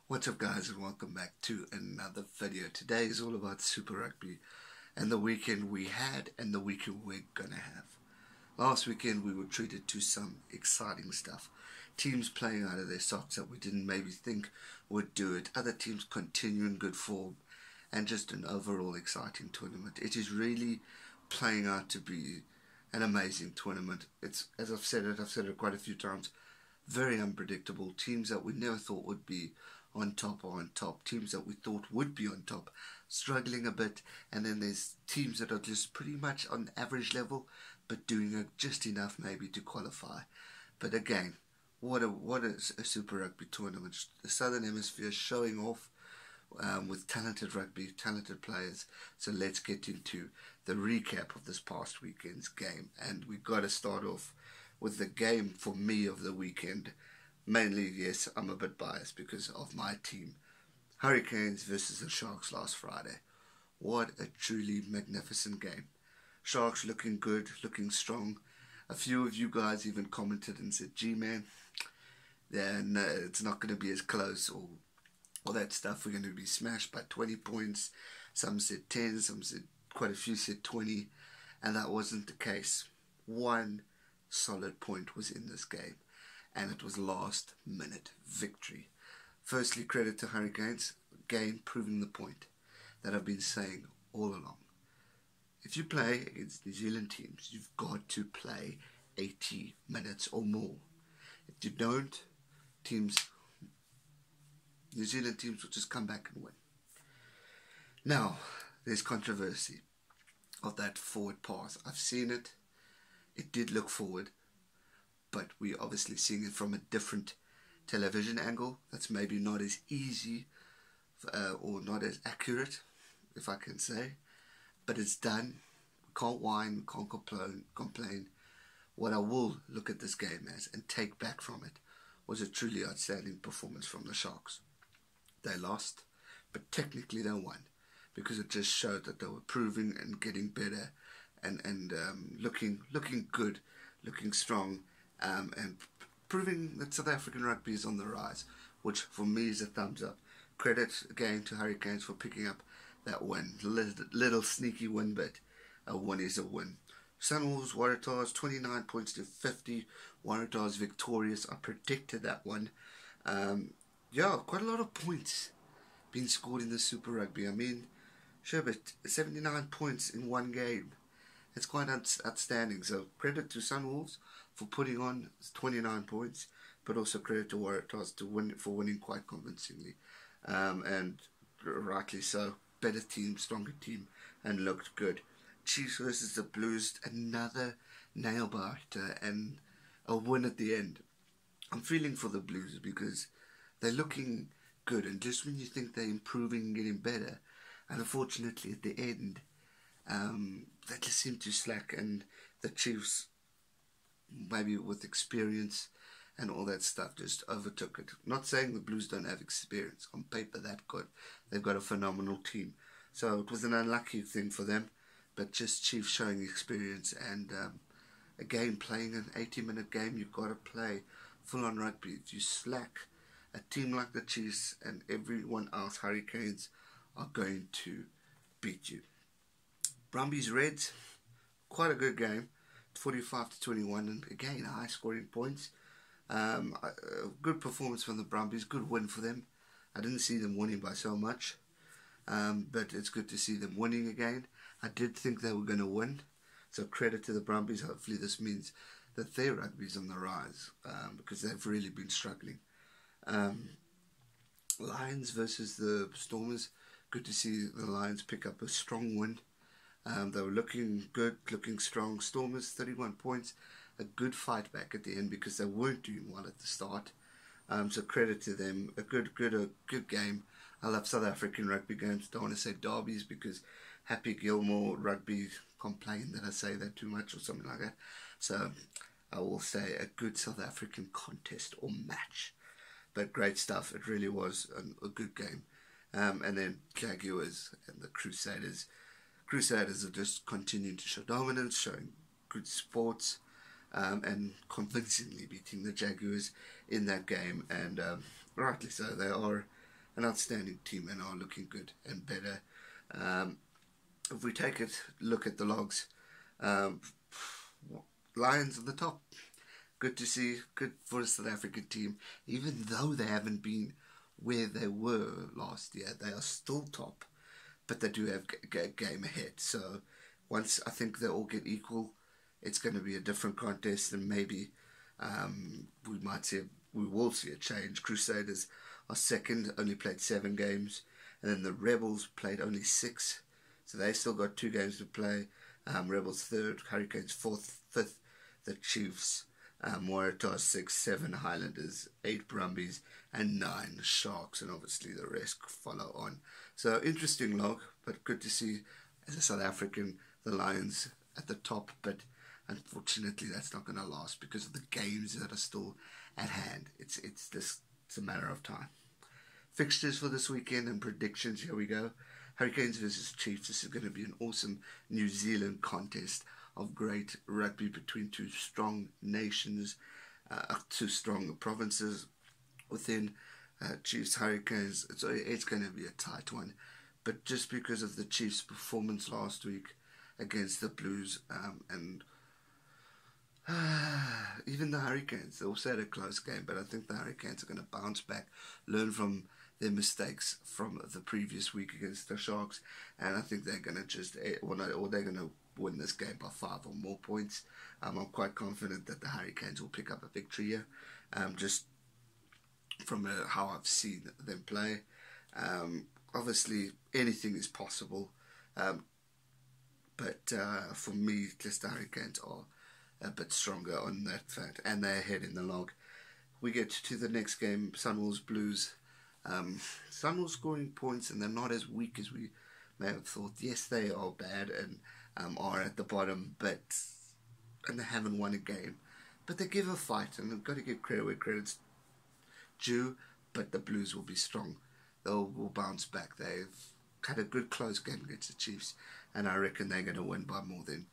What's up guys, and welcome back to another video. Today is all about Super Rugby and the weekend we had and the weekend we're gonna have. Last weekend we were treated to some exciting stuff. Teams playing out of their socks that we didn't maybe think would do it. Other teams continuing good form, and just an overall exciting tournament. It is really playing out to be an amazing tournament. It's, as I've said it quite a few times, very unpredictable. Teams that we never thought would be on top are on top. Teams that we thought would be on top struggling a bit, and then there's teams that are just pretty much on average level but doing just enough maybe to qualify. But again, what a Super Rugby tournament. The Southern Hemisphere showing off with talented rugby, talented players. So let's get into the recap of this past weekend's game, and we've got to start off with the game for me of the weekend. Mainly, yes, I'm a bit biased because of my team. Hurricanes versus the Sharks last Friday. What a truly magnificent game. Sharks looking good, looking strong. A few of you guys even commented and said, gee man, no, it's not going to be as close, or all that stuff. We're going to be smashed by 20 points. Some said 10, some said, quite a few said 20. And that wasn't the case. One solid point was in this game, and it was last minute victory. Firstly, credit to Hurricanes, again proving the point that I've been saying all along. If you play against New Zealand teams, you've got to play 80 minutes or more. If you don't, New Zealand teams will just come back and win. Now, there's controversy of that forward pass. I've seen it. It did look forward, but we're obviously seeing it from a different television angle that's maybe not as easy or not as accurate, if I can say. But it's done. We can't whine, we can't complain. What I will look at this game as and take back from it was a truly outstanding performance from the Sharks. They lost, but technically they won, because it just showed that they were proving and getting better and looking good, looking strong, and proving that South African rugby is on the rise, which for me is a thumbs up. Credit again to Hurricanes for picking up that win. Little sneaky win, but a win is a win. Sunwolves, Waratahs, 29 points to 50. Waratahs victorious. I predicted that one. Yeah, quite a lot of points being scored in the Super Rugby. I mean, sure, but 79 points in one game. It's quite outstanding. So credit to Sunwolves for putting on 29 points, but also credit to Waratahs for winning quite convincingly, and rightly so. Better team, stronger team, and looked good. Chiefs versus the Blues, another nail biter and a win at the end. I'm feeling for the Blues because they're looking good, and just when you think they're improving and getting better, and unfortunately at the end, they just seem to slack, and the Chiefs, maybe with experience and all that stuff, just overtook it. Not saying the Blues don't have experience. On paper, that good. They've got a phenomenal team. So it was an unlucky thing for them, but just Chiefs showing experience, and again, playing an 80-minute game, you've got to play full-on rugby. If you slack, a team like the Chiefs and everyone else, Hurricanes, are going to beat you. Brumbies Reds, quite a good game, 45-21, and again high scoring points. Good performance from the Brumbies, good win for them. I didn't see them winning by so much, but it's good to see them winning again. I did think they were going to win, so credit to the Brumbies. Hopefully this means that their rugby is on the rise, because they've really been struggling. Lions versus the Stormers, good to see the Lions pick up a strong win. They were looking good, looking strong. Stormers, 31 points. A good fight back at the end because they weren't doing well at the start. So credit to them. A good game. I love South African rugby games. Don't want to say derbies because Happy Gilmore rugby complained that I say that too much or something like that. So I will say a good South African contest or match. But great stuff. It really was a good game. And then Jaguares and the Crusaders. Crusaders are just continuing to show dominance, showing good sports, and convincingly beating the Jaguars in that game, and rightly so. They are an outstanding team and are looking good and better. If we take a look at the logs, Lions at the top. Good to see, good for a South African team. Even though they haven't been where they were last year, they are still top, but they do have a game ahead. So once I think they all get equal, it's going to be a different contest, and maybe we will see a change. Crusaders are second, only played 7 games, and then the Rebels played only 6, so they still got 2 games to play. Rebels third, Hurricanes fourth, fifth, the Chiefs, Waratahs 6, 7 Highlanders, 8 Brumbies, and 9 Sharks, and obviously the rest follow on. So interesting log, but good to see as a South African the Lions at the top, but unfortunately that's not going to last because of the games that are still at hand. It's a matter of time. Fixtures for this weekend and predictions, here we go. Hurricanes versus Chiefs. This is going to be an awesome New Zealand contest of great rugby between 2 strong nations, 2 strong provinces within Chiefs Hurricanes. It's going to be a tight one, but just because of the Chiefs' performance last week against the Blues, and even the Hurricanes, they also had a close game, but I think the Hurricanes are going to bounce back, learn from their mistakes from the previous week against the Sharks, and I think they're going to they're going to win this game by 5 or more points. I'm quite confident that the Hurricanes will pick up a victory here, just from how I've seen them play. Obviously, anything is possible, but for me, just the Hurricanes are a bit stronger on that fact, and they're ahead in the log. We get to the next game, Sunwolves Blues. Sunwolves scoring points, and they're not as weak as we may have thought. Yes, they are bad and are at the bottom, and they haven't won a game, but they give a fight, and they've got to give credit where credit's due. But the Blues will be strong. Will bounce back. They've had a good close game against the Chiefs, and I reckon they're going to win by more than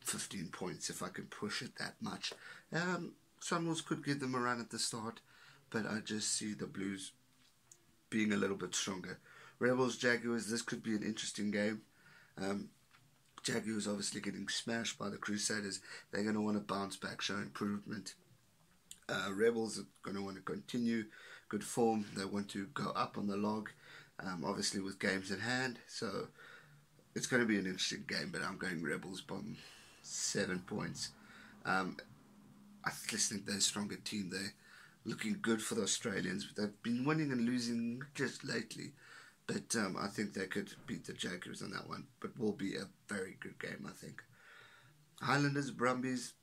15 points if I can push it that much. Sunwolves could give them a run at the start, but I just see the Blues being a little bit stronger. Rebels Jaguars, this could be an interesting game. Jaguars obviously getting smashed by the Crusaders. They're going to want to bounce back, show improvement. Rebels are going to want to continue good form. They want to go up on the log, obviously with games in hand. So it's going to be an interesting game, but I'm going Rebels by 7 points. I just think they're a stronger team. They're looking good for the Australians. They've been winning and losing just lately, but I think they could beat the Jaguars on that one. But will be a very good game, I think. Highlanders, Brumbies.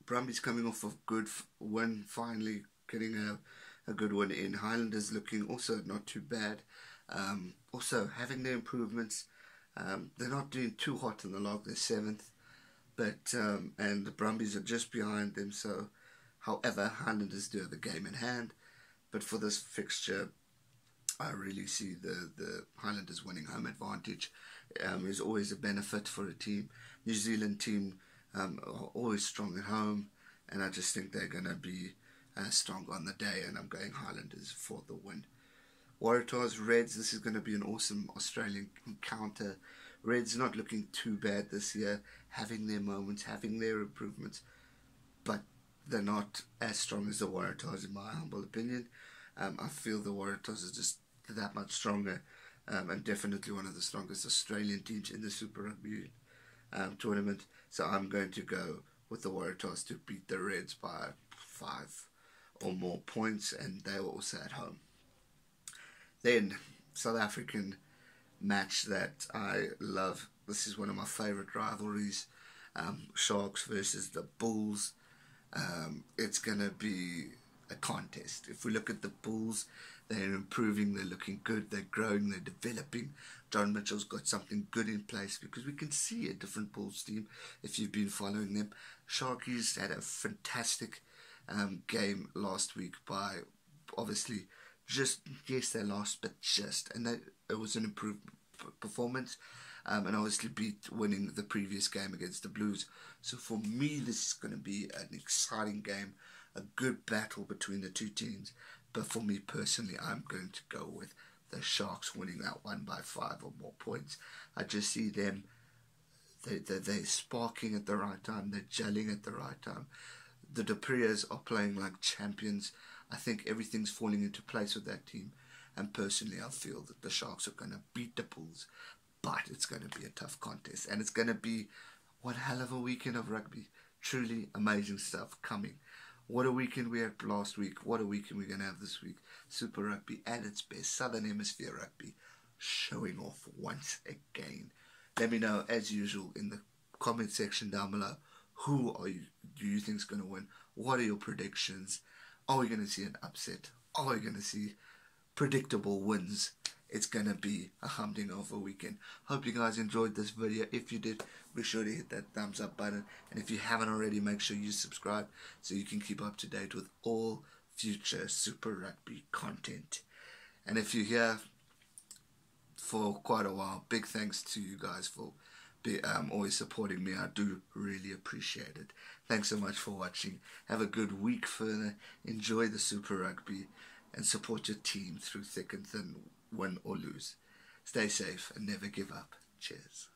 Brumbies coming off a good win, finally getting a good win in. Highlanders looking also not too bad. Also having their improvements. They're not doing too hot in the log. They're 7th, but and the Brumbies are just behind them. So, however, Highlanders do have a game in hand. But for this fixture, I really see the Highlanders winning home advantage. Is always a benefit for a team. New Zealand team are always strong at home, and I just think they're going to be strong on the day, and I'm going Highlanders for the win. Waratahs, Reds, this is going to be an awesome Australian encounter. Reds not looking too bad this year, having their moments, having their improvements, but they're not as strong as the Waratahs in my humble opinion. I feel the Waratahs are just that much stronger, and definitely one of the strongest Australian teams in the Super Rugby tournament. So I'm going to go with the Waratahs to beat the Reds by 5 or more points, and they were also at home. Then, South African match that I love. This is one of my favourite rivalries. Sharks versus the Bulls. It's going to be a contest. If we look at the Bulls, they're improving, they're looking good, they're growing, they're developing. John Mitchell's got something good in place because we can see a different Bulls team if you've been following them. Sharkies had a fantastic game last week by, obviously, yes, they lost, but and it was an improved performance, and obviously winning the previous game against the Blues. So for me, this is going to be an exciting game, a good battle between the two teams. But for me personally, I'm going to go with the Sharks winning that one by 5 or more points. I just see them, they're sparking at the right time, they're gelling at the right time. The Dupreas are playing like champions. I think everything's falling into place with that team. And personally, I feel that the Sharks are going to beat the Bulls. But it's going to be a tough contest. And it's going to be one hell of a weekend of rugby. Truly amazing stuff coming. What a weekend we had last week. What a weekend we're going to have this week. Super Rugby at its best. Southern Hemisphere Rugby showing off once again. Let me know, as usual, in the comment section down below. Who do you think is going to win? What are your predictions? Are we going to see an upset? Are we going to see predictable wins? It's going to be a humdinger of a weekend. Hope you guys enjoyed this video. If you did, be sure to hit that thumbs up button. And if you haven't already, make sure you subscribe so you can keep up to date with all future Super Rugby content. And if you're here for quite a while, big thanks to you guys for always supporting me. I do really appreciate it. Thanks so much for watching. Have a good week further. Enjoy the Super Rugby and support your team through thick and thin, win or lose. Stay safe and never give up. Cheers.